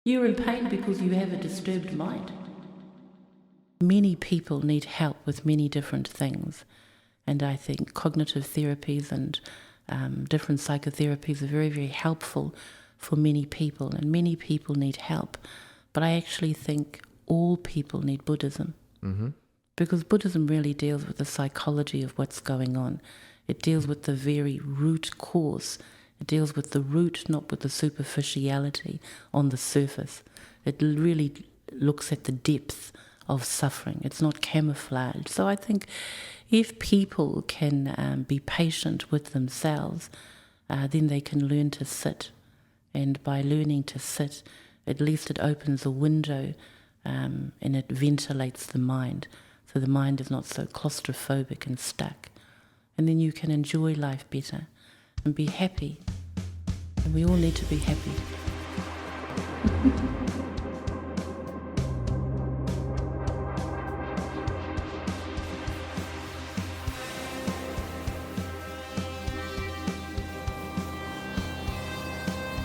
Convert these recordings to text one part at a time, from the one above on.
You're in pain because you have a disturbed mind. Many people need help with many different things, and I think cognitive therapies and different psychotherapies are very, very helpful for many people, and many people need help. But I actually think all people need Buddhism, because Buddhism really deals with the psychology of what's going on. It deals with the very root cause. It deals with the root, not with the superficiality on the surface. It really looks at the depth of suffering. It's not camouflaged. So I think if people can be patient with themselves, then they can learn to sit. And by learning to sit, at least it opens a window and it ventilates the mind. So the mind is not so claustrophobic and stuck. And then you can enjoy life better and be happy. And we all need to be happy.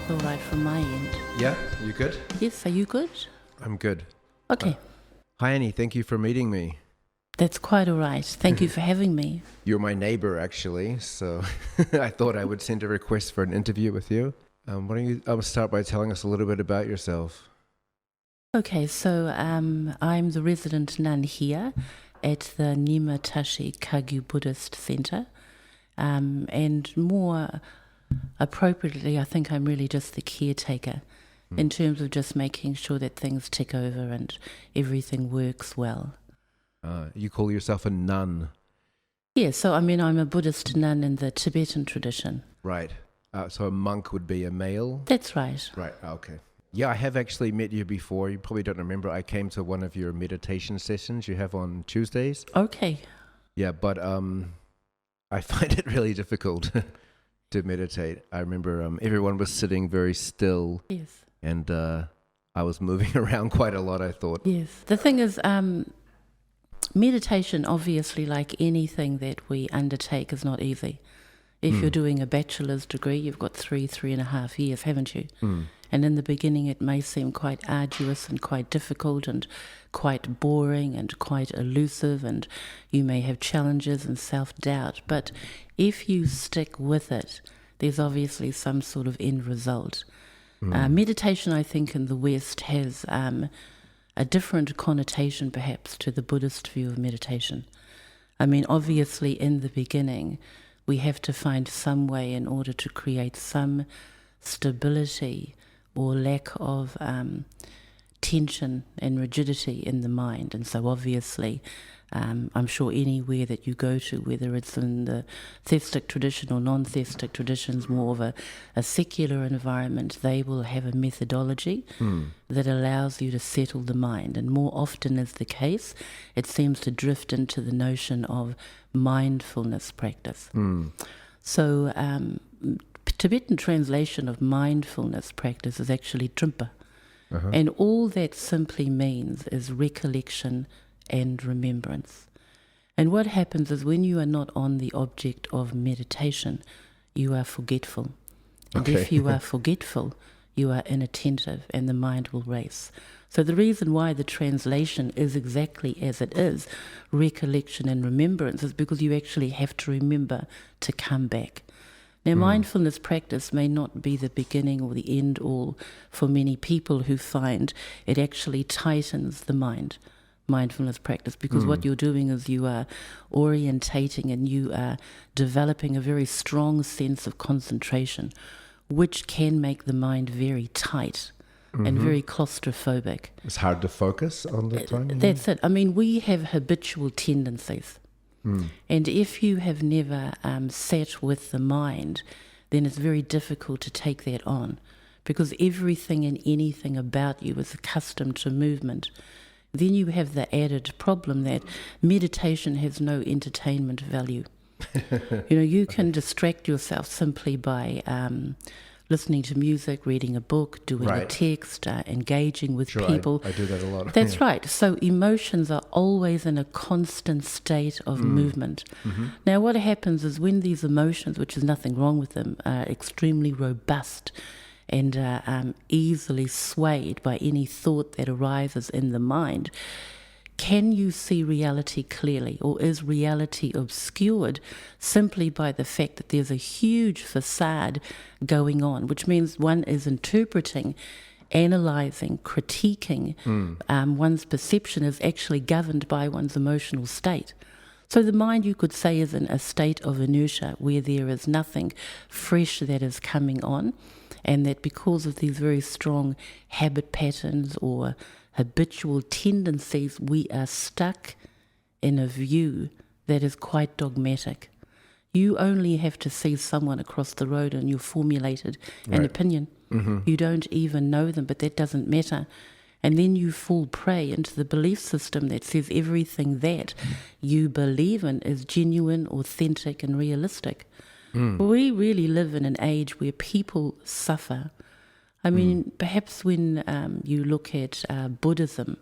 All right from my end. Yeah, you good? Yes, are you good? I'm good. Okay. Hi, Annie. Thank you for meeting me. That's quite all right. Thank you for having me. You're my neighbor, actually, so I thought I would send a request for an interview with you. Why don't you start by telling us a little bit about yourself? Okay, so I'm the resident nun here at the Nimatashi Kagyu Buddhist Center, and more appropriately, I think I'm really just the caretaker in terms of just making sure that things tick over and everything works well. You call yourself a nun? Yeah, so I mean, I'm a Buddhist nun in the Tibetan tradition. Right. So a monk would be a male? That's right. Right, okay. Yeah, I have actually met you before. You probably don't remember. I came to one of your meditation sessions you have on Tuesdays. Okay. Yeah, but I find it really difficult to meditate. I remember everyone was sitting very still. Yes. And I was moving around quite a lot, I thought. Yes. The thing is, meditation, obviously, like anything that we undertake, is not easy. If you're doing a bachelor's degree, you've got 3.5 years, haven't you? And in the beginning, it may seem quite arduous and quite difficult and quite boring and quite elusive, and you may have challenges and self-doubt. But if you stick with it, there's obviously some sort of end result. Meditation, I think, in the West has a different connotation, perhaps, to the Buddhist view of meditation. I mean, obviously, in the beginning, we have to find some way in order to create some stability or lack of tension and rigidity in the mind. And so obviously, I'm sure anywhere that you go to, whether it's in the theistic tradition or non-theistic traditions, more of a secular environment, they will have a methodology that allows you to settle the mind. And more often is the case, it seems to drift into the notion of mindfulness practice. So Tibetan translation of mindfulness practice is actually Trungpa. And all that simply means is recollection and remembrance. And what happens is when you are not on the object of meditation, you are forgetful. And if you are forgetful, you are inattentive and the mind will race. So the reason why the translation is exactly as it is, recollection and remembrance, is because you actually have to remember to come back. Now, mindfulness practice may not be the beginning or the end all for many people who find it actually tightens the mind, mindfulness practice, because what you're doing is you are orientating and you are developing a very strong sense of concentration, which can make the mind very tight and very claustrophobic. It's hard to focus on the time? That's it. I mean, we have habitual tendencies. And if you have never sat with the mind, then it's very difficult to take that on, because everything and anything about you is accustomed to movement. Then you have the added problem that meditation has no entertainment value. You can distract yourself simply by listening to music, reading a book, doing a text, engaging with people. I do that a lot. That's right. So emotions are always in a constant state of movement. Now, what happens is when these emotions, which is nothing wrong with them, are extremely robust and are easily swayed by any thought that arises in the mind, can you see reality clearly, or is reality obscured simply by the fact that there's a huge facade going on, which means one is interpreting, analysing, critiquing. One's perception is actually governed by one's emotional state. So the mind, you could say, is in a state of inertia where there is nothing fresh that is coming on, and that because of these very strong habit patterns or habitual tendencies, we are stuck in a view that is quite dogmatic. You only have to see someone across the road and you've formulated an opinion. You don't even know them, but that doesn't matter. And then you fall prey into the belief system that says everything that you believe in is genuine, authentic, and realistic. We really live in an age where people suffer. I mean, perhaps when you look at Buddhism,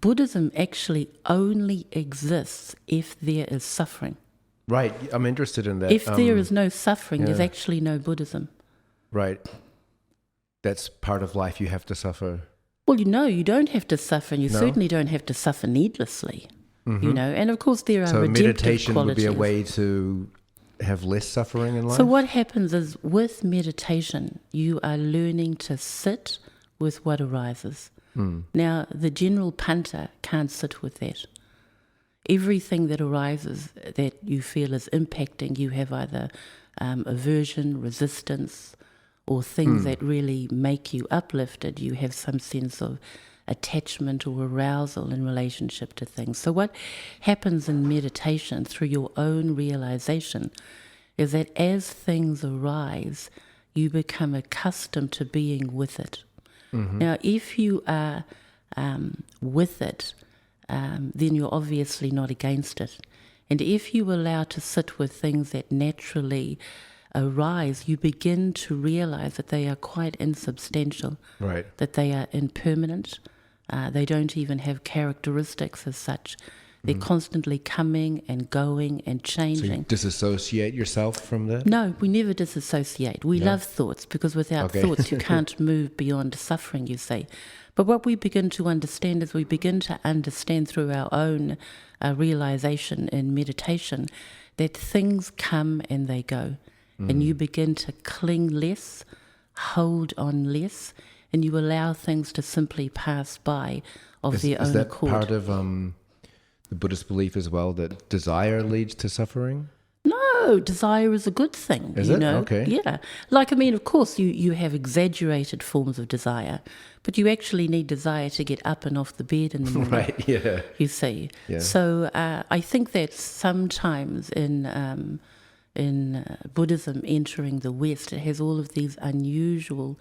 Buddhism actually only exists if there is suffering. Right, I'm interested in that. If there is no suffering, there's actually no Buddhism. Right. That's part of life, you have to suffer. Well, you don't have to suffer, and you certainly don't have to suffer needlessly, and of course there are redemptive meditation qualities. Would be a way to have less suffering in life? So what happens is, with meditation, you are learning to sit with what arises. Now, the general punter can't sit with that. Everything that arises that you feel is impacting, you have either aversion, resistance, or things that really make you uplifted. You have some sense of attachment or arousal in relationship to things. So what happens in meditation through your own realization is that as things arise, you become accustomed to being with it. Now, if you are with it, then you're obviously not against it. And if you allow to sit with things that naturally arise, you begin to realize that they are quite insubstantial, that they are impermanent. They don't even have characteristics as such. They're constantly coming and going and changing. So you disassociate yourself from that? No, we never disassociate. We love thoughts, because without thoughts you can't move beyond suffering, you see. But what we begin to understand is we begin to understand through our own realization in meditation that things come and they go. And you begin to cling less, hold on less, and you allow things to simply pass by of their own accord. Is that part of the Buddhist belief as well, that desire leads to suffering? No, desire is a good thing. Is you it? know? Okay. Yeah. Like, I mean, of course, you have exaggerated forms of desire, but you actually need desire to get up and off the bed in the morning. Right, yeah. You see. Yeah. So I think that sometimes in Buddhism entering the West, it has all of these unusual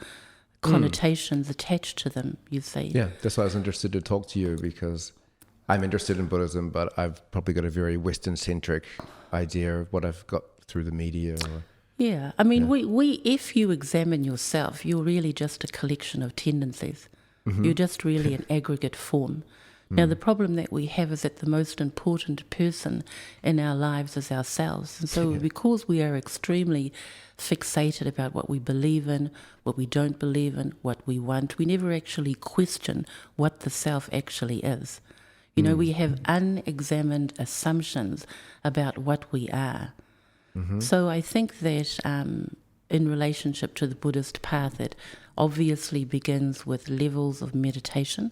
connotations attached to them, you see. Yeah, that's why I was interested to talk to you, because I'm interested in Buddhism, but I've probably got a very Western-centric idea of what I've got through the media. Yeah, I mean, we if you examine yourself, you're really just a collection of tendencies. You're just really an aggregate form. Now, the problem that we have is that the most important person in our lives is ourselves. And so because we are extremely fixated about what we believe in, what we don't believe in, what we want, we never actually question what the self actually is. You know, we have unexamined assumptions about what we are. So I think that in relationship to the Buddhist path, it obviously begins with levels of meditation,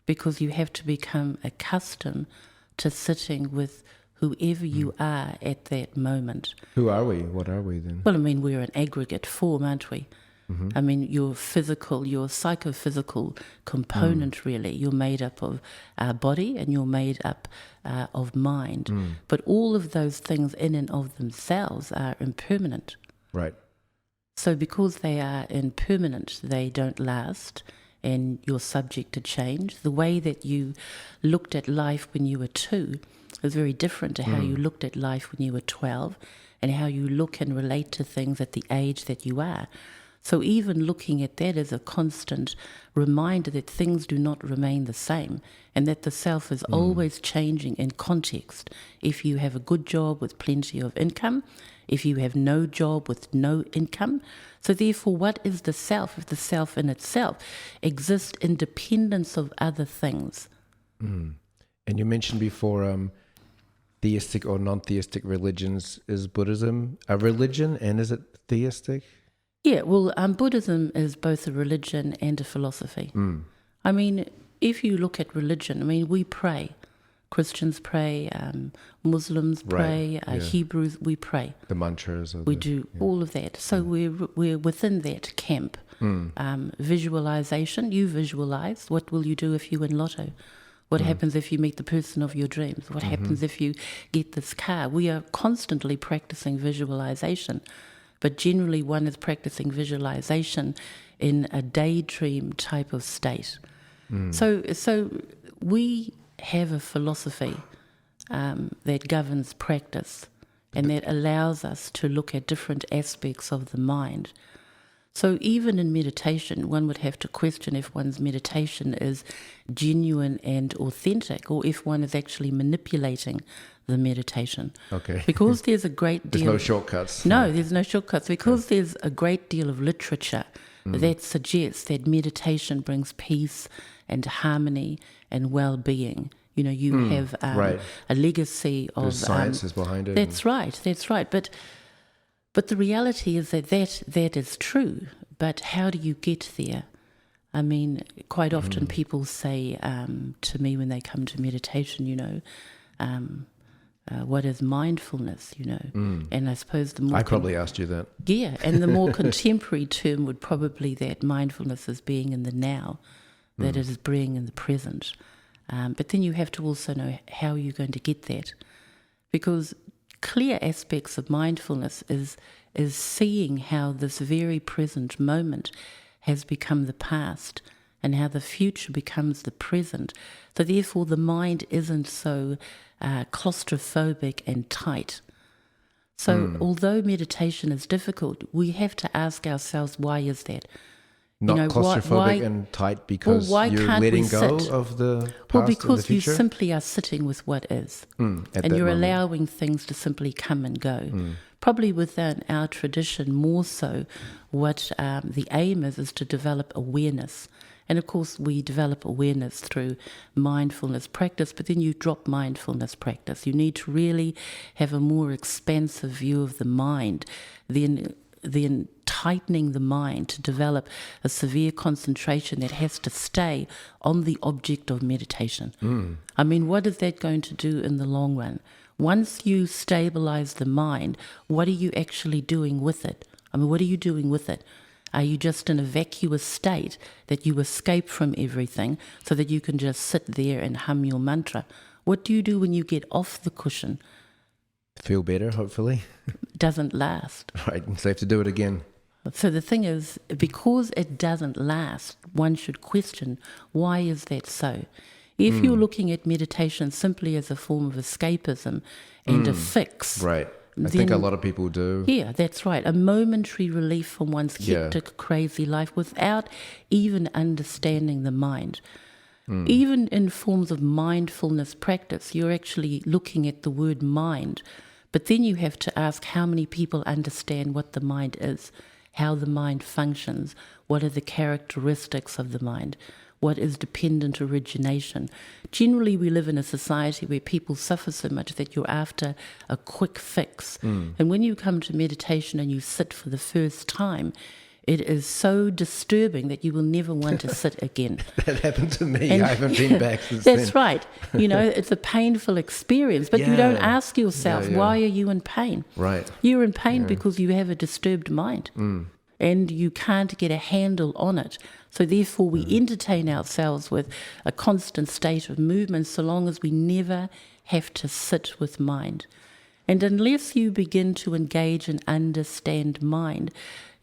because you have to become accustomed to sitting with whoever you are at that moment. Who are we? What are we then? Well, I mean, we're an aggregate form, aren't we? I mean, your physical, your psychophysical component, really. You're made up of body and you're made up of mind. But all of those things in and of themselves are impermanent. Right. So because they are impermanent, they don't last, and you're subject to change. The way that you looked at life when you were 2 is very different to how you looked at life when you were 12, and how you look and relate to things at the age that you are. So even looking at that as a constant reminder that things do not remain the same and that the self is always changing in context. If you have a good job with plenty of income, if you have no job with no income. So therefore, what is the self if the self in itself exists in dependence of other things? And you mentioned before theistic or non-theistic religions. Is Buddhism a religion, and is it theistic? Yeah, well, Buddhism is both a religion and a philosophy. I mean, if you look at religion, I mean, we pray. Christians pray, Muslims pray, Hebrews, we pray. The mantras. We do all of that. So we're within that camp. Visualization, you visualize. What will you do if you win lotto? What happens if you meet the person of your dreams? What happens if you get this car? We are constantly practicing visualization. But generally one is practicing visualization in a daydream type of state. So we have a philosophy that governs practice and that allows us to look at different aspects of the mind. So even in meditation, one would have to question if one's meditation is genuine and authentic, or if one is actually manipulating the meditation. Okay. Because there's a great deal... There's no shortcuts. No, there's no shortcuts. Because there's a great deal of literature that suggests that meditation brings peace and harmony and well-being. You know, you have a legacy of... There's sciences behind it. That's right. But the reality is that is true. But how do you get there? I mean, quite often people say to me when they come to meditation, you know, what is mindfulness, you know? And I suppose the more... I probably asked you that. Yeah, and the more contemporary term would probably that mindfulness is being in the now, that it is being in the present. But then you have to also know how you're going to get that. Because clear aspects of mindfulness is seeing how this very present moment has become the past and how the future becomes the present. So therefore the mind isn't so claustrophobic and tight. So although meditation is difficult, we have to ask ourselves, why is that? Not claustrophobic and tight because you're letting go of the past and the because you future? simply are sitting with what is. And you're allowing things to simply come and go. Probably within our tradition more so, what the aim is to develop awareness. And of course we develop awareness through mindfulness practice, but then you drop mindfulness practice. You need to really have a more expansive view of the mind then tightening the mind to develop a severe concentration that has to stay on the object of meditation. I mean, what is that going to do in the long run? Once you stabilize the mind, what are you actually doing with it? I mean, what are you doing with it? Are you just in a vacuous state that you escape from everything so that you can just sit there and hum your mantra? What do you do when you get off the cushion? Feel better, hopefully. Doesn't last. Right, and so you have to do it again. So the thing is, because it doesn't last, one should question, why is that so? If you're looking at meditation simply as a form of escapism and a fix... Right. I think a lot of people do. Yeah, that's right. A momentary relief from one's hectic, crazy life without even understanding the mind. Even in forms of mindfulness practice, you're actually looking at the word mind. But then you have to ask how many people understand what the mind is, how the mind functions, what are the characteristics of the mind, what is dependent origination. Generally, we live in a society where people suffer so much that you're after a quick fix. And when you come to meditation and you sit for the first time, it is so disturbing that you will never want to sit again. That happened to me. I haven't been back since That's then. right. You know, it's a painful experience, but you don't ask yourself, why are you in pain? Right. You're in pain because you have a disturbed mind and you can't get a handle on it. So therefore we entertain ourselves with a constant state of movement so long as we never have to sit with mind. And unless you begin to engage and understand mind,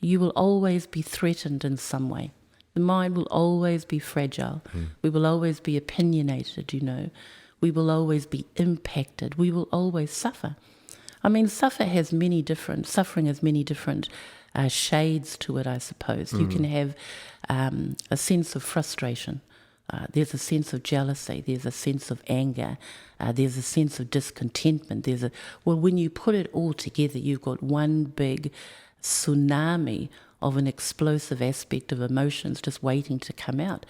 you will always be threatened in some way. The mind will always be fragile. We will always be opinionated, you know. We will always be impacted. We will always suffer. I mean, suffering has many different shades to it, I suppose. You can have a sense of frustration. There's a sense of jealousy. There's a sense of anger. There's a sense of discontentment. When you put it all together, you've got one big tsunami of an explosive aspect of emotions just waiting to come out.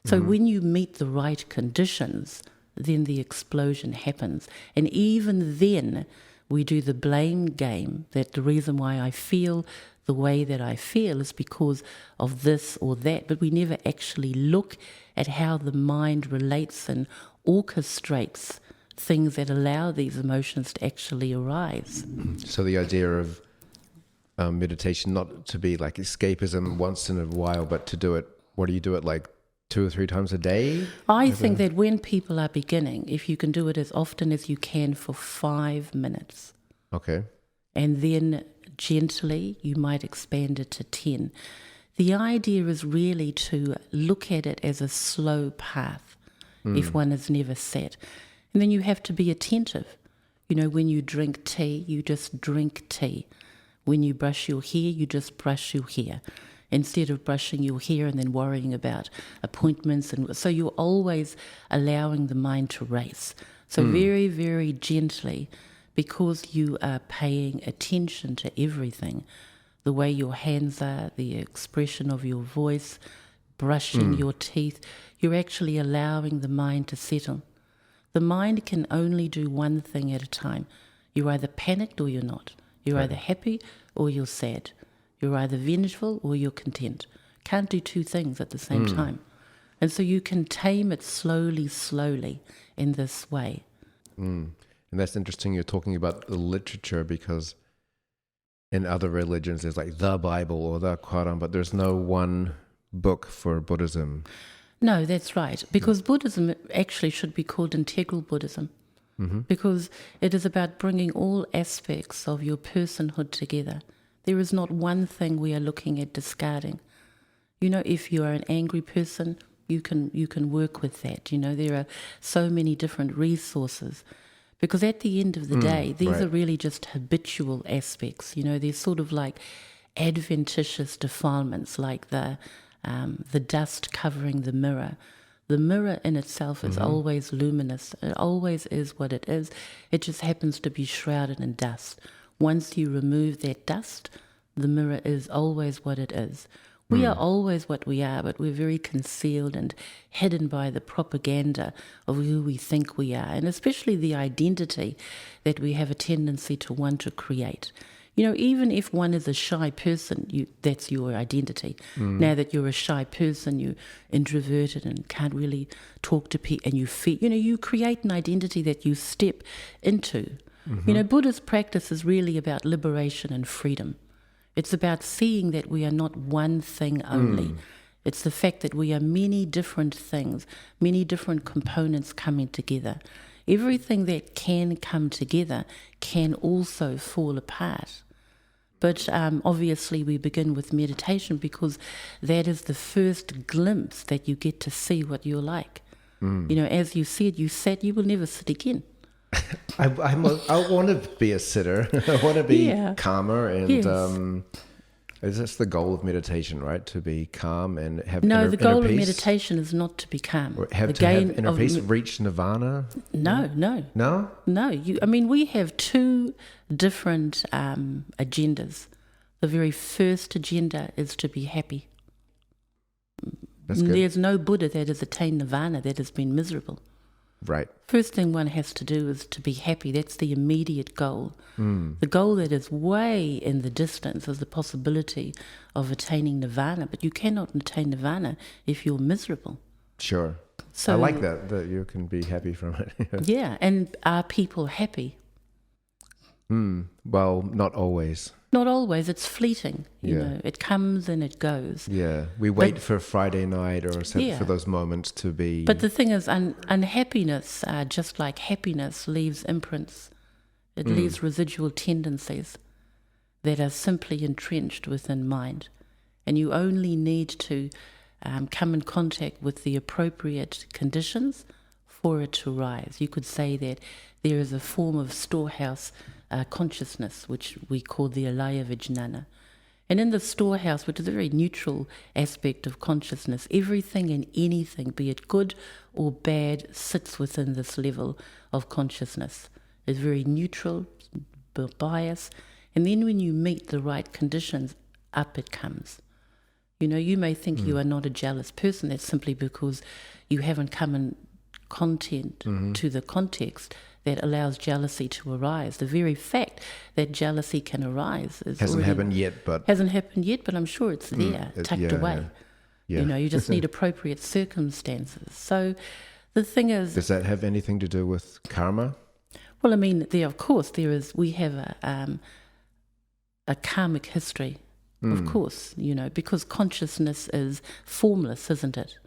So when you meet the right conditions, then the explosion happens. And even then, we do the blame game, that the reason why I feel the way that I feel is because of this or that, but we never actually look at how the mind relates and orchestrates things that allow these emotions to actually arise. So the idea of meditation, not to be like escapism once in a while, but to do it, what do you do it like 2 or 3 times a day? I think that when people are beginning, if you can do it as often as you can for 5 minutes. Okay. And then gently you might expand it to 10. The idea is really to look at it as a slow path if one has never sat. And then you have to be attentive. You know, when you drink tea, you just drink tea. When you brush your hair, you just brush your hair, instead of brushing your hair and then worrying about appointments. And so you're always allowing the mind to race. So very, very gently, because you are paying attention to everything, the way your hands are, the expression of your voice, brushing your teeth, you're actually allowing the mind to settle. The mind can only do one thing at a time. You're either panicked or you're not. You're either happy or you're sad. You're either vengeful or you're content. Can't do 2 things at the same time. And so you can tame it slowly, slowly in this way. And that's interesting. You're talking about the literature, because in other religions there's like the Bible or the Quran, but there's no one book for Buddhism. No, that's right. Because Buddhism actually should be called integral Buddhism. Because it is about bringing all aspects of your personhood together. There is not one thing we are looking at discarding. You know, if you are an angry person, you can work with that. You know, there are so many different resources. Because at the end of the day, these are really just habitual aspects. You know, they're sort of like adventitious defilements, like the dust covering the mirror. The mirror in itself is always luminous. It always is what it is. It just happens to be shrouded in dust. Once you remove that dust, the mirror is always what it is. We are always what we are, but we're very concealed and hidden by the propaganda of who we think we are, and especially the identity that we have a tendency to want to create. You know, even if one is a shy person, that's your identity. Now that you're a shy person, you're introverted and can't really talk to people, and you create an identity that you step into. You know, Buddhist practice is really about liberation and freedom. It's about seeing that we are not one thing only. It's the fact that we are many different things, many different components coming together. Everything that can come together can also fall apart. But obviously we begin with meditation because that is the first glimpse that you get to see what you're like. You know, as you said, you sat, you will never sit again. I want to be a sitter. I want to be calmer, and is this the goal of meditation, right? To be calm and have the goal of meditation is not to be calm. Or have inner peace, reach nirvana? No. We have 2 different agendas. The very first agenda is to be happy. That's good. There's no Buddha that has attained nirvana that has been miserable. Right. First thing one has to do is to be happy. That's the immediate goal. The goal that is way in the distance is the possibility of attaining nirvana, but you cannot attain nirvana if you're miserable. Sure. So, I like that you can be happy from it. Yeah, and are people happy? Well, not always. Not always. It's fleeting. You know, it comes and it goes. Yeah, we wait for Friday night or something for those moments to be. But the thing is, unhappiness, just like happiness, leaves imprints. It leaves residual tendencies that are simply entrenched within mind. And you only need to come in contact with the appropriate conditions for it to rise. You could say that there is a form of storehouse consciousness, which we call the alaya vijnana. And in the storehouse, which is a very neutral aspect of consciousness, everything and anything, be it good or bad, sits within this level of consciousness. It's very neutral, bias. And then when you meet the right conditions, up it comes. You know, you may think you are not a jealous person. That's simply because you haven't come in content to the context that allows jealousy to arise. The very fact that jealousy can arise hasn't happened yet, but I'm sure it's there, tucked away. Yeah. You know, you just need appropriate circumstances. So the thing is, does that have anything to do with karma? Well, I mean, we have a karmic history, of course, you know, because consciousness is formless, isn't it?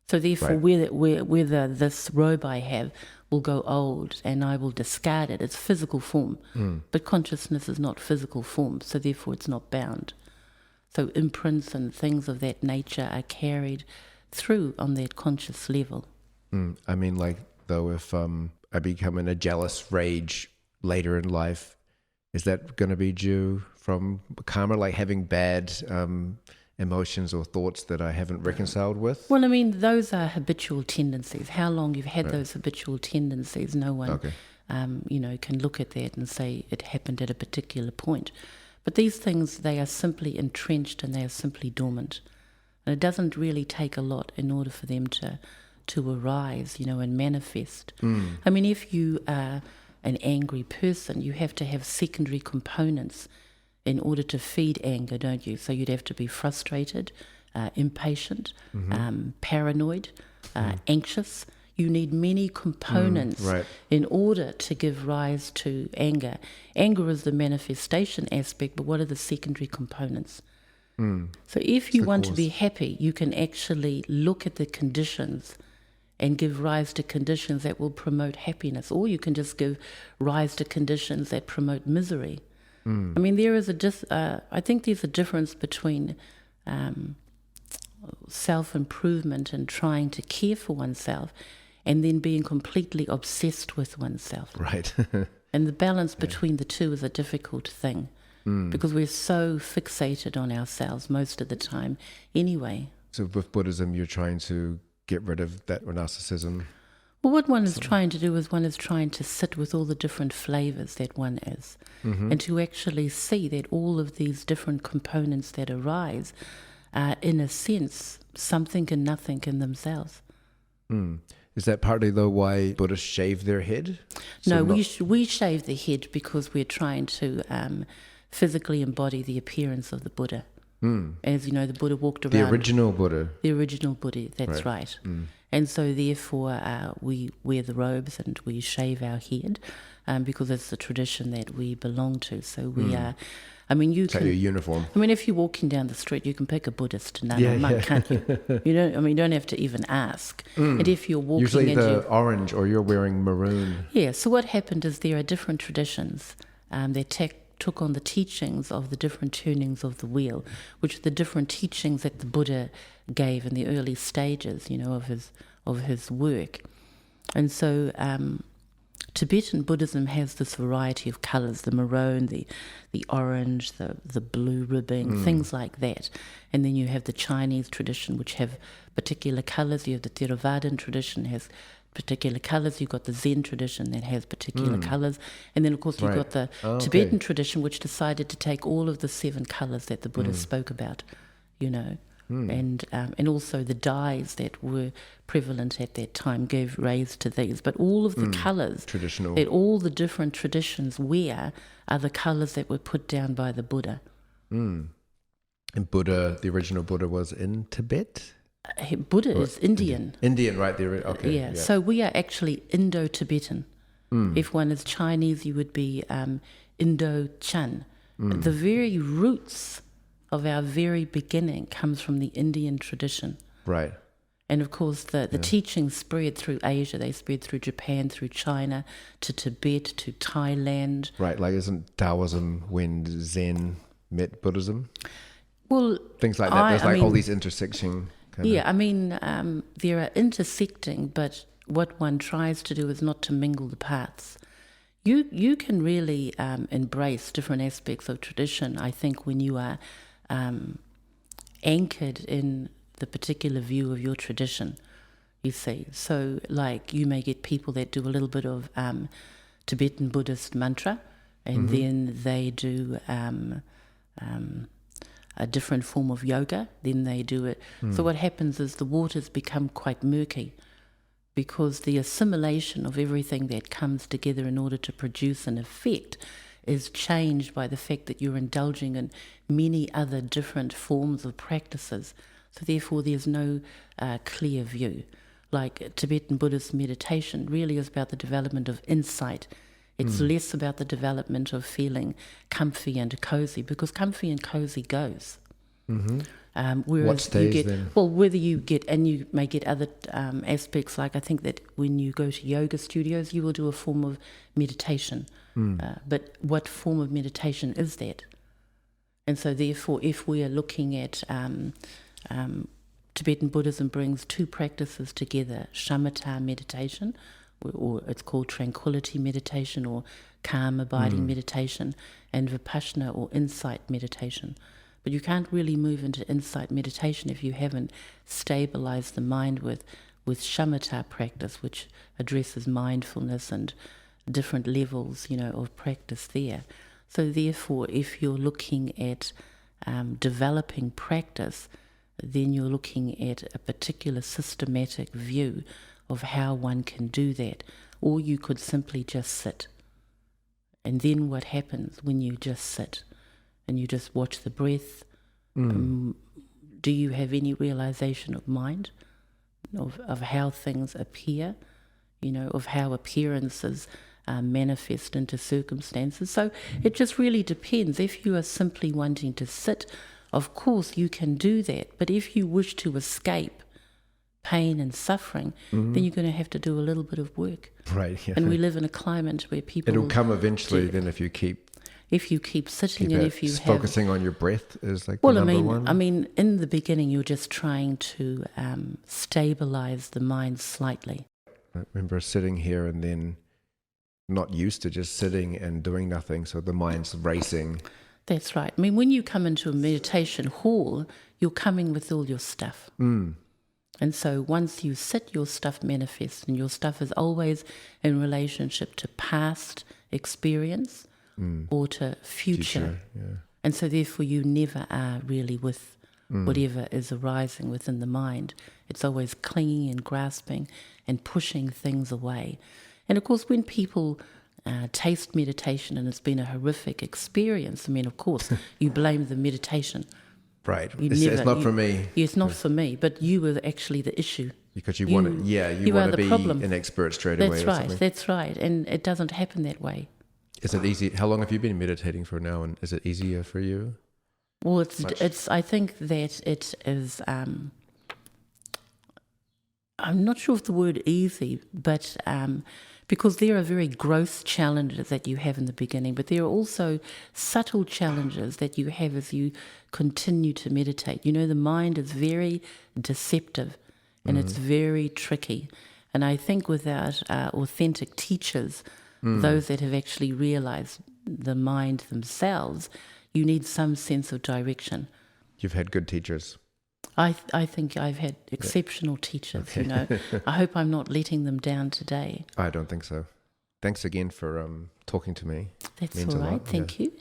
So therefore, whether this robe I have will go old and I will discard it, it's physical form. But consciousness is not physical form, so therefore it's not bound. So imprints and things of that nature are carried through on that conscious level. I mean, like, though, if I become in a jealous rage later in life, is that going to be due from karma, like having bad emotions or thoughts that I haven't reconciled with? Well, I mean, those are habitual tendencies. How long you've had those habitual tendencies, no one, you know, can look at that and say it happened at a particular point. But these things, they are simply entrenched and they are simply dormant. And it doesn't really take a lot in order for them to arise, you know, and manifest. I mean, if you are an angry person, you have to have secondary components in order to feed anger, don't you? So you'd have to be frustrated, impatient, paranoid, anxious. You need many components in order to give rise to anger. Anger is the manifestation aspect, but what are the secondary components? So if you want to be happy, you can actually look at the conditions and give rise to conditions that will promote happiness, or you can just give rise to conditions that promote misery. I mean, there is I think there's a difference between self-improvement and trying to care for oneself and then being completely obsessed with oneself. Right. And the balance between the two is a difficult thing because we're so fixated on ourselves most of the time anyway. So with Buddhism, you're trying to get rid of that narcissism? Well, what one is trying to do is one is trying to sit with all the different flavors that one is and to actually see that all of these different components that arise are, in a sense, something and nothing in themselves. Is that partly, though, why Buddhists shave their head? No, we shave the head because we're trying to physically embody the appearance of the Buddha. As you know, the Buddha walked around. The original Buddha. The original Buddha, that's right. And so therefore we wear the robes and we shave our head because it's the tradition that we belong to. So we are, I mean, you can... your uniform. I mean, if you're walking down the street, you can pick a Buddhist nun or monk, can't you? You don't have to even ask. And if you're walking... Usually orange, or you're wearing maroon. Yeah, so what happened is there are different traditions that took on the teachings of the different turnings of the wheel, which are the different teachings that the Buddha gave in the early stages, you know, of his work. And so Tibetan Buddhism has this variety of colours, the maroon, the orange, the blue ribbing, things like that. And then you have the Chinese tradition, which have particular colours. You have the Theravadan tradition, has particular colours. You've got the Zen tradition that has particular colours. And then, of course, you've got the Tibetan tradition, which decided to take all of the 7 colours that the Buddha spoke about, you know. And also the dyes that were prevalent at that time gave rise to these. But all of the colours that all the different traditions wear are the colours that were put down by the Buddha. And Buddha, the original Buddha, was in Tibet? Buddha is Indian. Indian, right? Okay. Yeah, so we are actually Indo-Tibetan. If one is Chinese, you would be Indo-Chan. The very roots of our very beginning comes from the Indian tradition. Right. And of course, the teachings spread through Asia. They spread through Japan, through China, to Tibet, to Thailand. Right, like isn't Taoism when Zen met Buddhism? Well, things like that. There's all these intersecting kind of... Yeah, I mean, there are intersecting, but what one tries to do is not to mingle the paths. You can really embrace different aspects of tradition, I think, when you are anchored in the particular view of your tradition, you see. So, like, you may get people that do a little bit of Tibetan Buddhist mantra, and then they do a different form of yoga, then they do it. So what happens is the waters become quite murky, because the assimilation of everything that comes together in order to produce an effect is changed by the fact that you're indulging in many other different forms of practices. So therefore there's no clear view. Like Tibetan Buddhist meditation really is about the development of insight. It's less about the development of feeling comfy and cozy, because comfy and cozy goes. Whereas what stays you get, then? well, whether you get, and you may get other aspects, like I think that when you go to yoga studios, you will do a form of meditation. But what form of meditation is that? And so therefore, if we are looking at Tibetan Buddhism brings two practices together, shamatha meditation, or it's called tranquility meditation or calm abiding meditation, and vipassana or insight meditation. But you can't really move into insight meditation if you haven't stabilized the mind with shamatha practice, which addresses mindfulness and different levels, of practice there. So therefore, if you're looking at developing practice, then you're looking at a particular systematic view of how one can do that. Or you could simply just sit. And then what happens when you just sit and you just watch the breath? Do you have any realization of mind, of how things appear, of how appearances manifest into circumstances? So it just really depends. If you are simply wanting to sit, of course you can do that. But if you wish to escape pain and suffering, then you're going to have to do a little bit of work. Right. Yeah. And we live in a climate where people... It'll come eventually then if you keep sitting and if you focusing on your breath is like the number one. I mean, in the beginning, you're just trying to stabilize the mind slightly. I remember sitting here and then not used to just sitting and doing nothing, so the mind's racing. That's right. I mean, when you come into a meditation hall, you're coming with all your stuff. And so once you sit, your stuff manifests, and your stuff is always in relationship to past experience or to future. Yeah. And so therefore you never are really with whatever is arising within the mind. It's always clinging and grasping and pushing things away. And of course, when people taste meditation and it's been a horrific experience, I mean, of course, you blame the meditation. Right. It's not for me. It's not for me, but you were actually the issue. Because you want to be problem. an expert straight away. That's right. That's right. And it doesn't happen that way. Is it easy? How long have you been meditating for now? And is it easier for you? Well, it's. I think that it is. I'm not sure if the word easy, but because there are very gross challenges that you have in the beginning, but there are also subtle challenges that you have as you continue to meditate. The mind is very deceptive and it's very tricky. And I think without authentic teachers, those that have actually realized the mind themselves, you need some sense of direction. You've had good teachers. I think I've had exceptional teachers, Okay. I hope I'm not letting them down today. I don't think so. Thanks again for talking to me. That's Means all a right, lot. thank you.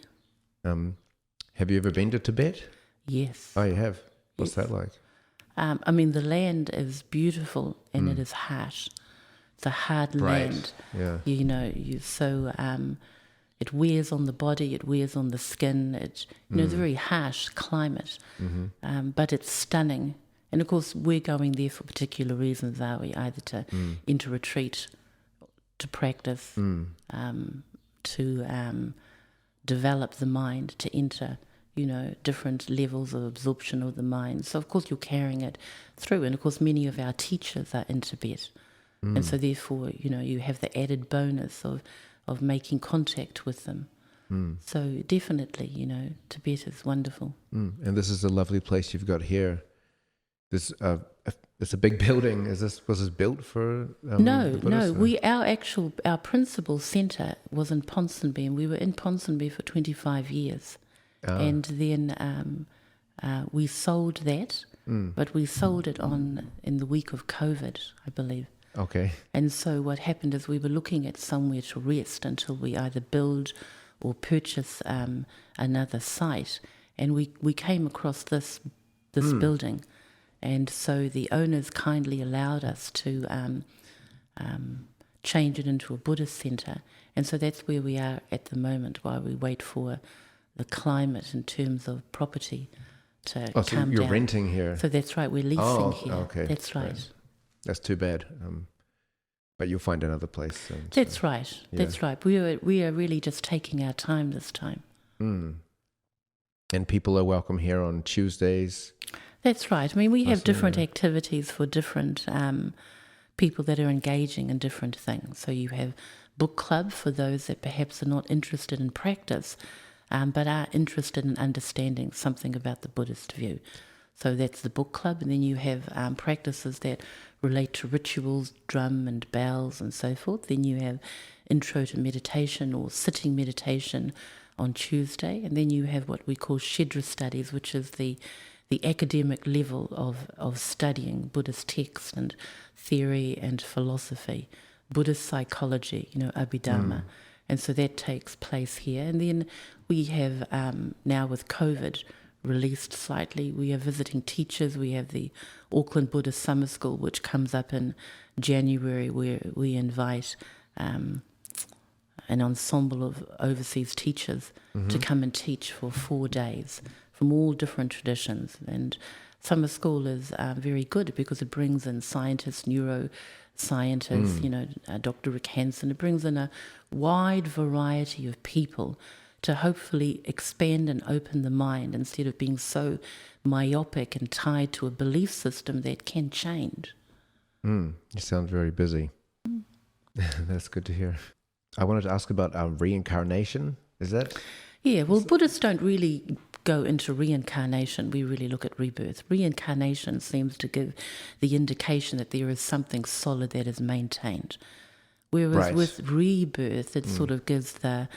Have you ever been to Tibet? Yes. Oh, you have? What's Yes. that like? I mean, the land is beautiful and it is harsh. It's a hard land. Yeah. It wears on the body, it wears on the skin. It's a very harsh climate, but it's stunning. And of course, we're going there for particular reasons, are we? Either to enter retreat, to practice, to develop the mind, to enter, different levels of absorption of the mind. So of course, you're carrying it through. And of course, many of our teachers are in Tibet. And so therefore, you have the added bonus of making contact with them. So definitely, Tibet is wonderful. And this is a lovely place you've got here. There's It's a big building. Was this built for No, the Buddhists? Our principal centre was in Ponsonby, and we were in Ponsonby for 25 years. And then we sold that, but we sold it in the week of COVID, I believe. Okay. And so what happened is we were looking at somewhere to rest until we either build or purchase another site. And we came across this building. And so the owners kindly allowed us to change it into a Buddhist centre. And so that's where we are at the moment while we wait for the climate in terms of property to so calm you're down. renting here. So that's right, we're leasing here. Okay. That's right. That's too bad. But you'll find another place. That's right. Yeah. That's right. We are really just taking our time this time. And people are welcome here on Tuesdays. That's right. I mean, we have different activities for different people that are engaging in different things. So you have book club for those that perhaps are not interested in practice, but are interested in understanding something about the Buddhist view. So that's the book club. And then you have practices that relate to rituals, drum and bells and so forth. Then you have intro to meditation or sitting meditation on Tuesday. And then you have what we call Shedra studies, which is the academic level of studying Buddhist text and theory and philosophy, Buddhist psychology, Abhidharma. And so that takes place here. And then we have, now with COVID released slightly, we are visiting teachers. We have the Auckland Buddhist Summer School, which comes up in January, where we invite an ensemble of overseas teachers to come and teach for 4 days from all different traditions. And summer school is very good because it brings in scientists, neuroscientists, Dr. Rick Hansen. It brings in a wide variety of people to hopefully expand and open the mind instead of being so myopic and tied to a belief system that can change. You sound very busy. That's good to hear. I wanted to ask about reincarnation. Is that? Yeah, well, Buddhists don't really go into reincarnation. We really look at rebirth. Reincarnation seems to give the indication that there is something solid that is maintained. Whereas with rebirth, it sort of gives the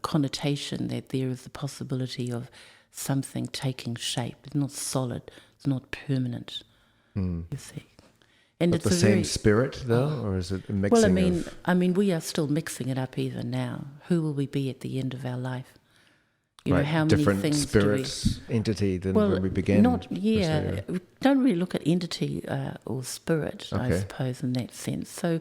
connotation that there is the possibility of something taking shape. It's not solid. It's not permanent. You see. And But it's the same spirit, though, or is it a mixing? Well, I mean, we are still mixing it up even now. Who will we be at the end of our life? You know, how different many things spirits, entity than well, when we began. We don't really look at entity or spirit, I suppose, in that sense. So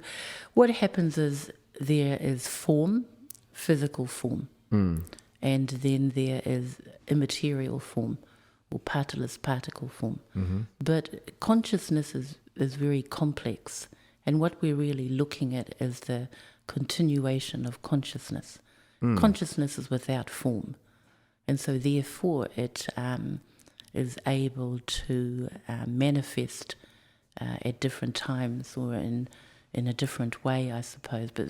what happens is there is form, physical form, and then there is immaterial form or particleless particle form. But consciousness is very complex, and what we're really looking at is the continuation of consciousness. Consciousness is without form. And so therefore it is able to manifest at different times or in a different way, I suppose. But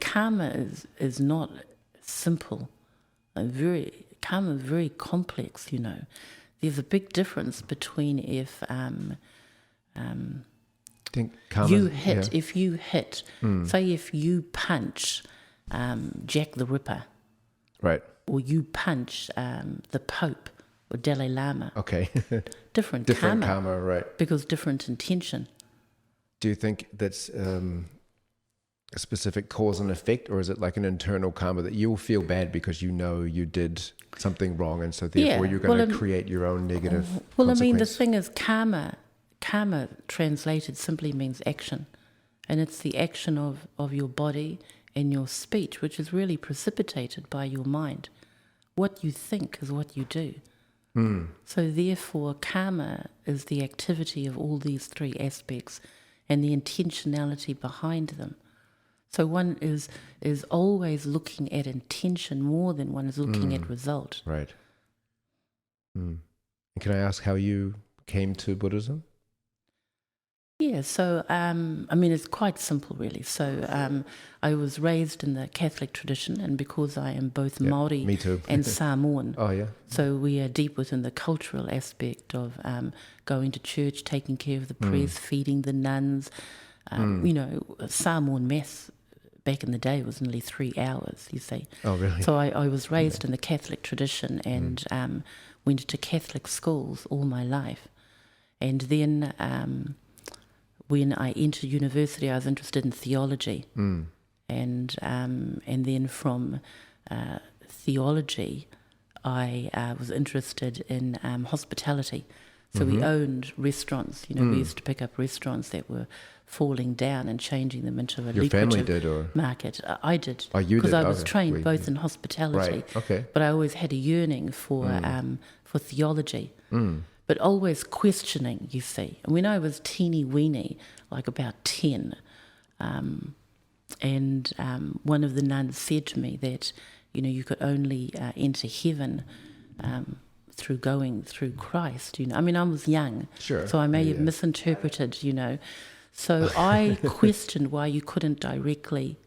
karma is not simple. Karma is very complex, There's a big difference between if if you hit, say if you punch Jack the Ripper. Right. Or you punch the Pope or Dalai Lama. Okay. Different karma, right. Because different intention. Do you think that's a specific cause and effect, or is it like an internal karma that you'll feel bad because you know you did something wrong and so therefore you're going to create your own negative Well, consequence? I mean, the thing is karma translated simply means action. And it's the action of your body and your speech, which is really precipitated by your mind. What you think is what you do. So therefore, karma is the activity of all these three aspects and the intentionality behind them. So one is always looking at intention more than one is looking at result. Right. And can I ask how you came to Buddhism? Yeah, so I mean, it's quite simple, really. So I was raised in the Catholic tradition, and because I am both Maori me too. and Samoan, Oh, yeah. so we are deep within the cultural aspect of going to church, taking care of the priest, feeding the nuns. You know, Samoan mass back in the day was nearly 3 hours, you see. Oh, really? So I was raised in the Catholic tradition and went to Catholic schools all my life. And then when I entered university, I was interested in theology. And then from theology, I was interested in hospitality. So we owned restaurants. You know, we used to pick up restaurants that were falling down and changing them into a Your family lucrative did, or? market. I did. Oh, you did? Because I was Okay. trained both in hospitality, Right, okay. but I always had a yearning for theology. But always questioning, you see. And when I was teeny weeny, like about 10, and one of the nuns said to me that, you know, you could only enter heaven through going through Christ. You know, I mean, I was young, Sure. so I may have Yeah. misinterpreted, you know. So I questioned why you couldn't directly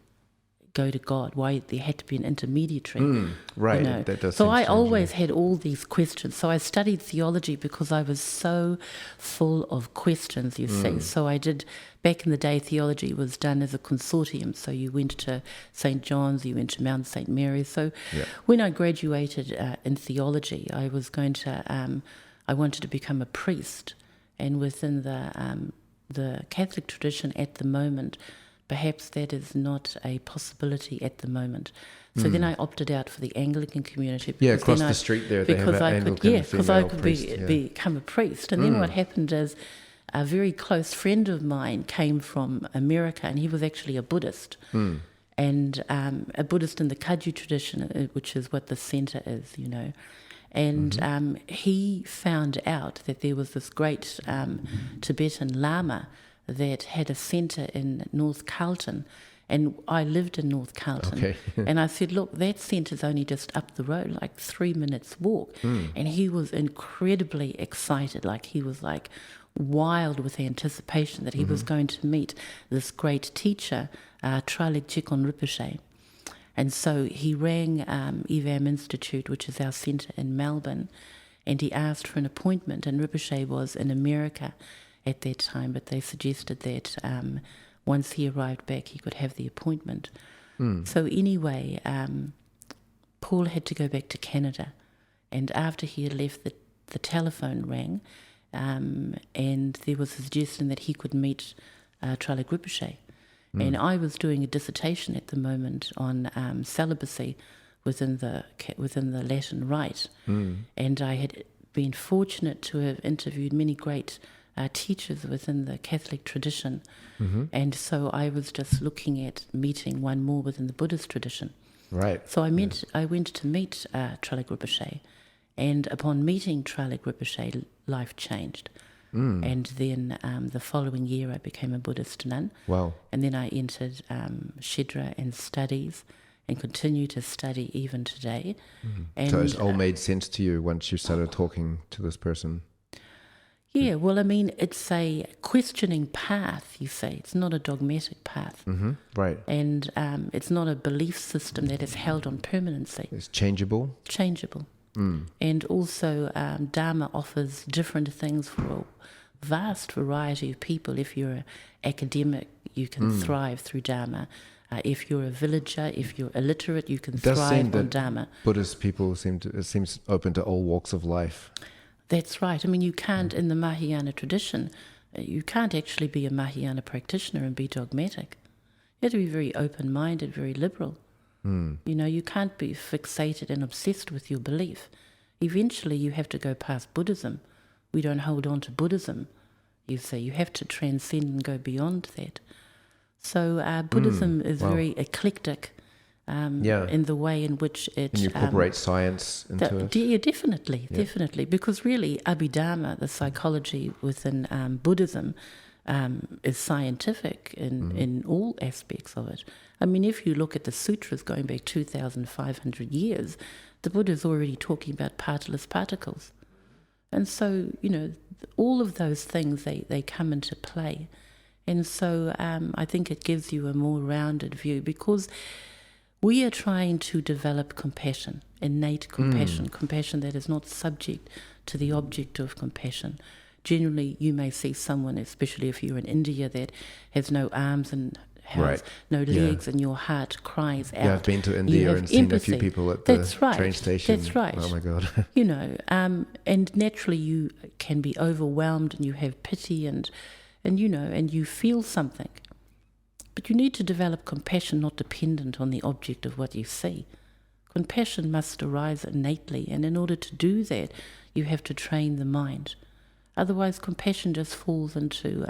go to God, why there had to be an intermediary. Right. You know. That does So seem I strange, always had all these questions. So I studied theology because I was so full of questions, you see. So I did, back in the day, theology was done as a consortium. So you went to St. John's, you went to Mount St. Mary's. So when I graduated in theology, I was going to, I wanted to become a priest. And within the Catholic tradition at the moment, perhaps that is not a possibility at the moment. So then I opted out for the Anglican community. Yeah, because across then the street there, they have an Anglican because I female could priest, become a priest. And then what happened is a very close friend of mine came from America, and he was actually a Buddhist. And a Buddhist in the Kagyu tradition, which is what the centre is, you know. And he found out that there was this great Tibetan Lama that had a centre in North Carlton, and I lived in North Carlton. Okay. And I said, look, that centre's only just up the road, like 3 minutes walk. And he was incredibly excited, like he was like wild with anticipation that he was going to meet this great teacher, Tralig Chikon Rinpoche. And so he rang Evam Institute, which is our centre in Melbourne, and he asked for an appointment, and Rinpoche was in America at that time, but they suggested that once he arrived back, he could have the appointment. So anyway, Paul had to go back to Canada, and after he had left, the telephone rang, and there was a suggestion that he could meet Tralig Rinpoche. And I was doing a dissertation at the moment on celibacy within the Latin Rite, and I had been fortunate to have interviewed many great teachers within the Catholic tradition, and so I was just looking at meeting one more within the Buddhist tradition. Right. So I went to meet Tralig Rinpoche, and upon meeting Tralig Rinpoche, life changed. And then the following year I became a Buddhist nun. Wow. And then I entered Shedra and studies and continue to study even today. And So it's all made sense to you once you started talking to this person? yeah, well, I mean, it's a questioning path, you say. It's not a dogmatic path. Right. And it's not a belief system that is held on permanency. It's changeable? Changeable. And also Dharma offers different things for a vast variety of people. If you're an academic, you can thrive through Dharma. If you're a villager, if you're illiterate, you can thrive on Dharma. Buddhist people seems open to all walks of life. That's right. I mean, you can't, in the Mahayana tradition, you can't actually be a Mahayana practitioner and be dogmatic. You have to be very open-minded, very liberal. You know, you can't be fixated and obsessed with your belief. Eventually, you have to go past Buddhism. We don't hold on to Buddhism. You say you have to transcend and go beyond that. So Buddhism is very eclectic in the way in which it... And you incorporate science into it? Yeah, definitely. Because really, Abhidharma, the psychology within Buddhism, is scientific in all aspects of it. I mean, if you look at the sutras going back 2,500 years, the Buddha is already talking about particles. And so, all of those things, they come into play. And so I think it gives you a more rounded view, because we are trying to develop compassion, innate compassion, compassion that is not subject to the object of compassion. Generally, you may see someone, especially if you're in India, that has no arms and has no legs, and your heart cries out. Yeah, I've been to India and seen a few people at the train station. That's right. Oh my God. And naturally you can be overwhelmed and you have pity and you feel something. But you need to develop compassion not dependent on the object of what you see. Compassion must arise innately, and in order to do that, you have to train the mind. Otherwise, compassion just falls into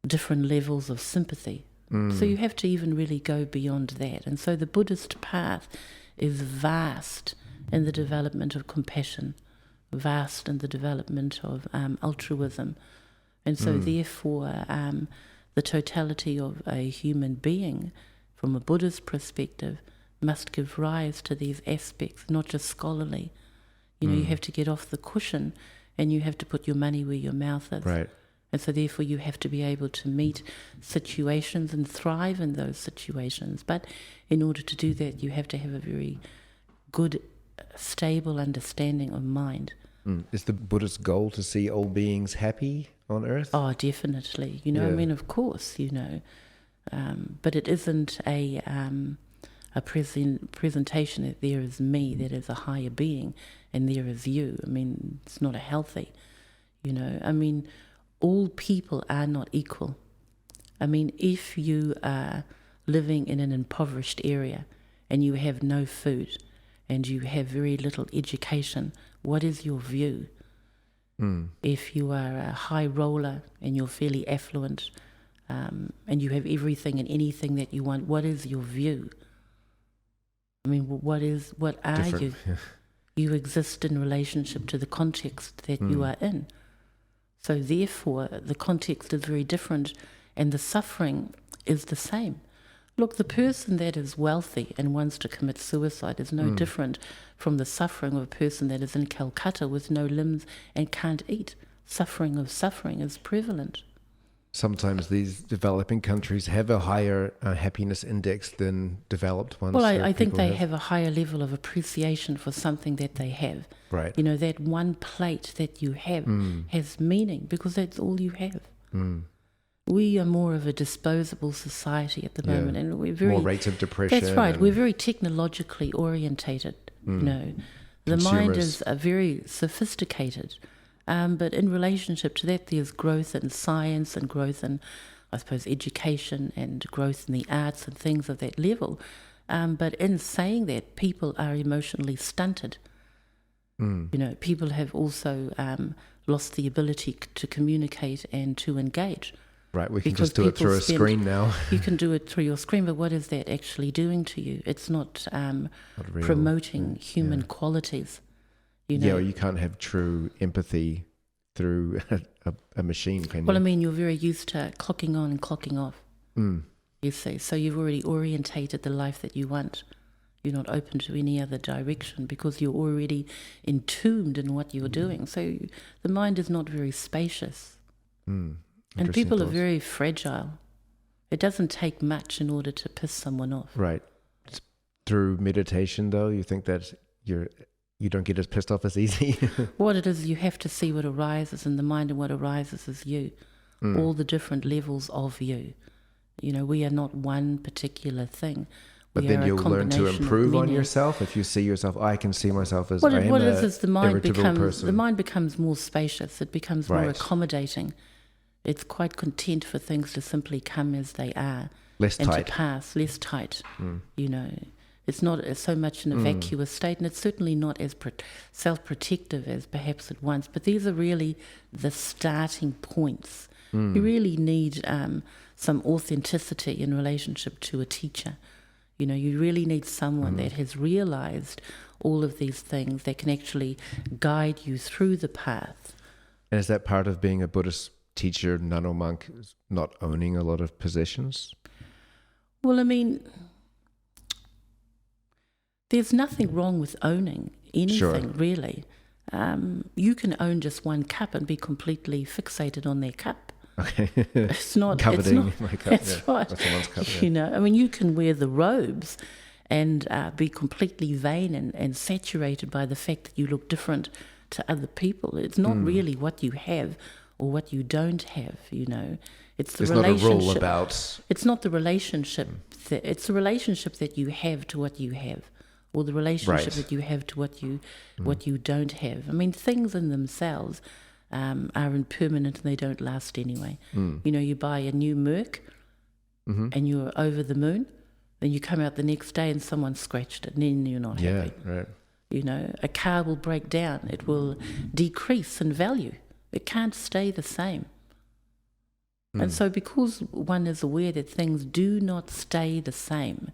different levels of sympathy. So you have to even really go beyond that. And so the Buddhist path is vast in the development of compassion, vast in the development of altruism. And so therefore, the totality of a human being, from a Buddhist perspective, must give rise to these aspects, not just scholarly. You have to get off the cushion and you have to put your money where your mouth is. Right. And so therefore you have to be able to meet situations and thrive in those situations. But in order to do that, you have to have a very good, stable understanding of mind. Is the Buddhist goal to see all beings happy on earth? Oh, definitely. Of course, but it isn't a presentation that there is me, that is a higher being, and there is you. It's not a healthy, all people are not equal. If you are living in an impoverished area and you have no food and you have very little education, what is your view? If you are a high roller and you're fairly affluent and you have everything and anything that you want, what is your view? What are Different. you? Yeah. You exist in relationship to the context that you are in. So therefore, the context is very different and the suffering is the same. Look, the person that is wealthy and wants to commit suicide is no different from the suffering of a person that is in Calcutta with no limbs and can't eat. Suffering is prevalent. Sometimes these developing countries have a higher happiness index than developed ones. Well, I think they have a higher level of appreciation for something that they have. Right. That one plate that you have has meaning because that's all you have. We are more of a disposable society at the moment, and we're very... More rates of depression. That's right. We're very technologically orientated, The mind is very sophisticated. But in relationship to that, there's growth in science and growth in, I suppose, education and growth in the arts and things of that level. But in saying that, people are emotionally stunted. People have also lost the ability to communicate and to engage. Right, we can just do it through a screen now. You can do it through your screen, but what is that actually doing to you? It's not promoting human qualities. Or you can't have true empathy through a machine, can you? Well, you're very used to clocking on and clocking off, you see. So you've already orientated the life that you want. You're not open to any other direction because you're already entombed in what you're doing. So the mind is not very spacious. And people are very fragile. It doesn't take much in order to piss someone off. Right. Through meditation, though, you think that you don't get as pissed off as easy? What it is, you have to see what arises in the mind, and what arises is you. All the different levels of you. We are not one particular thing. But then you'll learn to improve on yourself if you see yourself. I can see myself as I am what it is the mind person. The mind becomes more spacious. It becomes more accommodating. It's quite content for things to simply come as they are. Less and tight. To pass, less tight. It's not so much in a vacuous state, and it's certainly not as self-protective as perhaps it once. But these are really the starting points. You really need some authenticity in relationship to a teacher. You really need someone that has realized all of these things that can actually guide you through the path. And is that part of being a Buddhist teacher, nun or monk, not owning a lot of possessions? Well, there's nothing wrong with owning anything, really. You can own just one cup and be completely fixated on their cup. Okay. It's not coveting it's not, my cup. That's yeah. right. That's someone's cup. Yeah. You know, I mean, you can wear the robes and be completely vain and saturated by the fact that you look different to other people. It's not really what you have or what you don't have. You know, it's the There's relationship. not a rule about. It's not the relationship. It's the relationship that you have to what you have, or the relationship that you have to what you don't have. I mean, things in themselves are impermanent and they don't last anyway. You know, you buy a new Merc and you're over the moon, then you come out the next day and someone scratched it, and then you're not happy. Right. You know, a car will break down. It will decrease in value. It can't stay the same. And so because one is aware that things do not stay the same,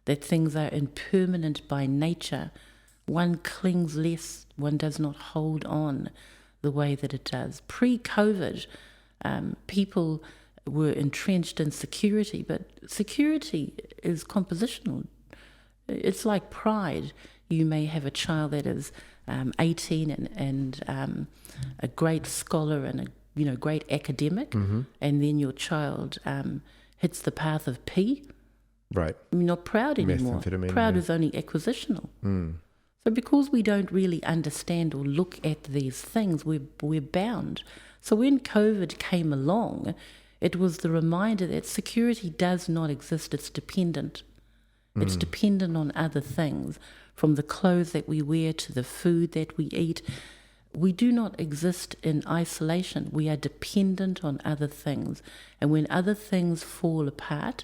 that things are impermanent by nature, one clings less, one does not hold on the way that it does. Pre-COVID, people were entrenched in security, but security is compositional. It's like pride. You may have a child that is 18 and a great scholar and a great academic, and then your child hits the path of P. Right. You're not proud anymore. Proud is only acquisitional. So because we don't really understand or look at these things, we're bound. So when COVID came along, it was the reminder that security does not exist. It's dependent. It's dependent on other things, from the clothes that we wear to the food that we eat. We do not exist in isolation. We are dependent on other things. And when other things fall apart,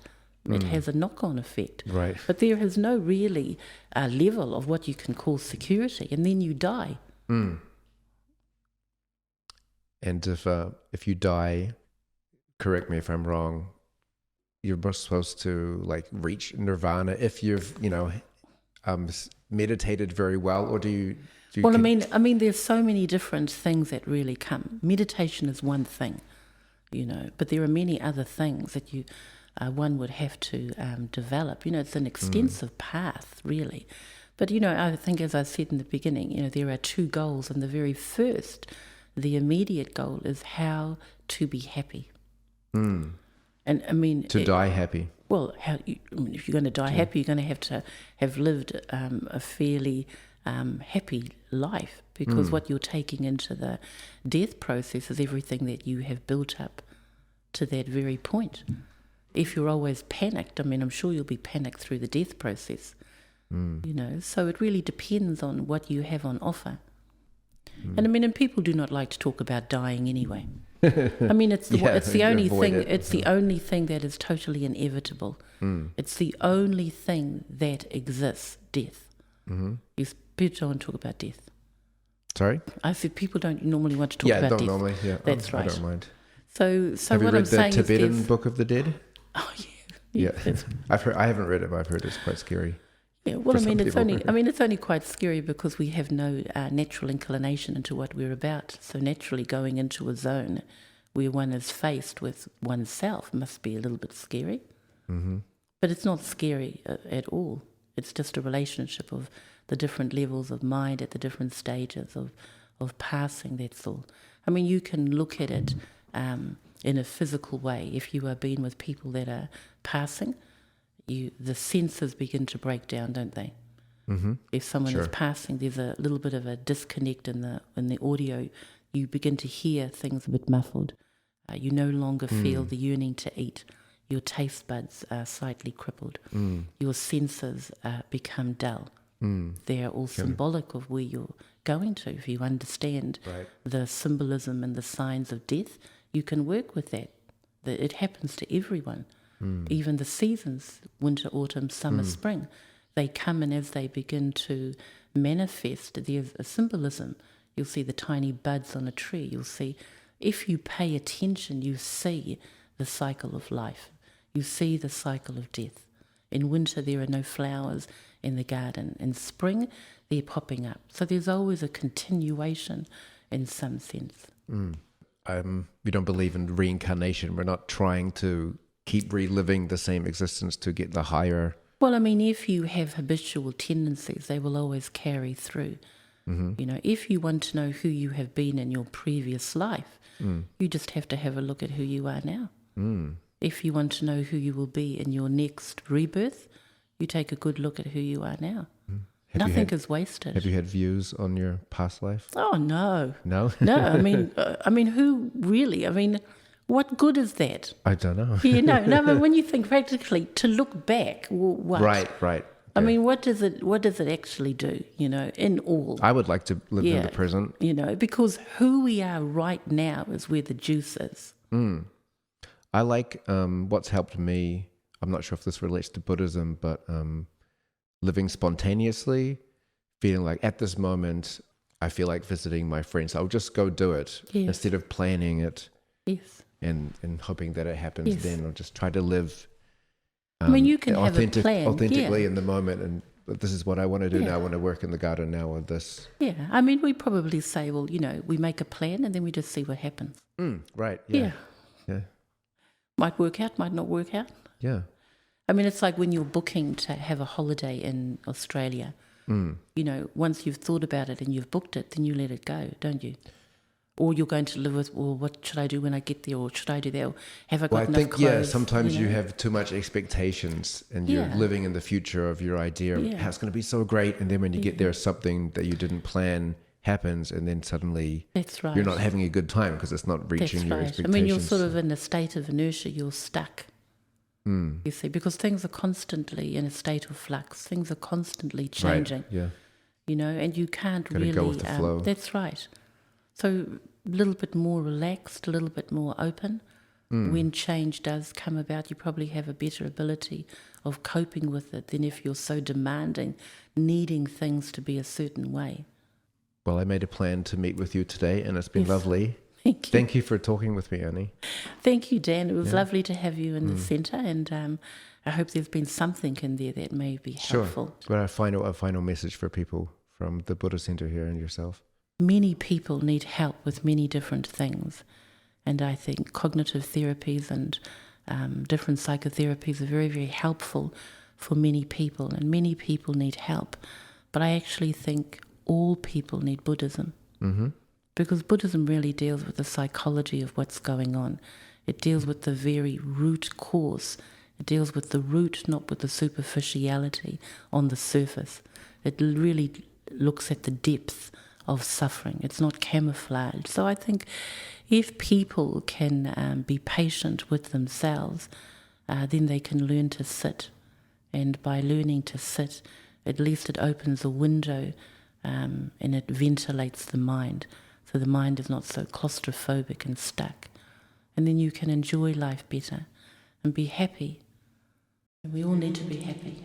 it has a knock-on effect. Right. But there is no really level of what you can call security, and then you die. And if you die, correct me if I'm wrong, you're supposed to like reach nirvana if you've meditated very well, or do you? Well, I mean, there's so many different things that really come. Meditation is one thing, but there are many other things that one would have to develop. It's an extensive path, really. But, I think, as I said in the beginning, there are two goals, and the very first, the immediate goal is how to be happy. And I mean, die happy. Well, if you're going to die happy, you're going to have lived a fairly happy life, because what you're taking into the death process is everything that you have built up to that very point. If you're always panicked, I'm sure you'll be panicked through the death process. So it really depends on what you have on offer. And and people do not like to talk about dying anyway. It's the only thing. It's the only thing that is totally inevitable. It's the only thing that exists. Death. People don't want to talk about death. Sorry? I said people don't normally want to talk about death. Yeah, don't normally. Yeah, that's right. I don't mind. So have what you I'm saying read the Tibetan is Book of the Dead? Oh yeah. I haven't read it, but I've heard it's quite scary. Yeah, well, it's only quite scary because we have no natural inclination into what we're about. So naturally, going into a zone where one is faced with oneself must be a little bit scary. But it's not scary at all. It's just a relationship of the different levels of mind at the different stages of passing. That's all. You can look at it in a physical way. If you are being with people that are passing, the senses begin to break down, don't they? If someone is passing, there's a little bit of a disconnect in the audio. You begin to hear things a bit muffled. You no longer feel the yearning to eat. Your taste buds are slightly crippled. Your senses become dull. They are all symbolic of where you're going to. If you understand the symbolism and the signs of death, you can work with that. It happens to everyone. Even the seasons, winter, autumn, summer, spring, they come, and as they begin to manifest, there's a symbolism. You'll see the tiny buds on a tree. You'll see, if you pay attention, you see the cycle of life. You see the cycle of death. In winter, there are no flowers in the garden. In spring, they're popping up. So there's always a continuation in some sense. We don't believe in reincarnation. We're not trying to keep reliving the same existence to get the higher. Well, if you have habitual tendencies, they will always carry through. You know, if you want to know who you have been in your previous life, you just have to have a look at who you are now. If you want to know who you will be in your next rebirth, you take a good look at who you are now. Nothing is wasted. Have you had views on your past life? Oh, no. No? No, I mean, who really? I mean, what good is that? I don't know. No, but when you think practically, to look back, what? Right. I mean, what does it actually do, you know, in all? I would like to live in the present. You know, because who we are right now is where the juice is. I like what's helped me. I'm not sure if this relates to Buddhism, but living spontaneously, feeling like at this moment, I feel like visiting my friends. I'll just go do it instead of planning it. Yes. And hoping that it happens then. I'll just try to live I mean, you can have a plan. Authentically in the moment, and this is what I want to do now. I want to work in the garden now, or this. Yeah, I mean, we probably say, well, you know, we make a plan and then we just see what happens. Right, yeah. Might work out, might not work out. Yeah. I mean, it's like when you're booking to have a holiday in Australia. You know, once you've thought about it and you've booked it, then you let it go, don't you? Or you're going to live with, well, what should I do when I get there? Or should I do that? Or have I got enough clothes? Sometimes you have too much expectations and you're living in the future of your idea of how it's going to be so great. And then when you get there, something that you didn't plan happens, and then suddenly you're not having a good time because it's not reaching your expectations. I mean, you're sort of in a state of inertia. You're stuck, you see, because things are constantly in a state of flux. Things are constantly changing. Right. Yeah. You know, and you can't Gotta really... go with the flow. That's right. So a little bit more relaxed, a little bit more open. When change does come about, you probably have a better ability of coping with it than if you're so demanding, needing things to be a certain way. Well, I made a plan to meet with you today, and it's been lovely. Thank you. Thank you for talking with me, Annie. Thank you, Dan. It was lovely to have you in the centre, and I hope there's been something in there that may be helpful. Sure. But a final message for people from the Buddha Centre here and yourself. Many people need help with many different things, and I think cognitive therapies and different psychotherapies are very, very helpful for many people, and many people need help. But I actually think all people need Buddhism, because Buddhism really deals with the psychology of what's going on. It deals with the very root cause. It deals with the root, not with the superficiality on the surface. It really looks at the depth of suffering. It's not camouflaged. So I think if people can be patient with themselves, then they can learn to sit. And by learning to sit, at least it opens a window and it ventilates the mind. So the mind is not so claustrophobic and stuck. And then you can enjoy life better and be happy. And we all need to be happy.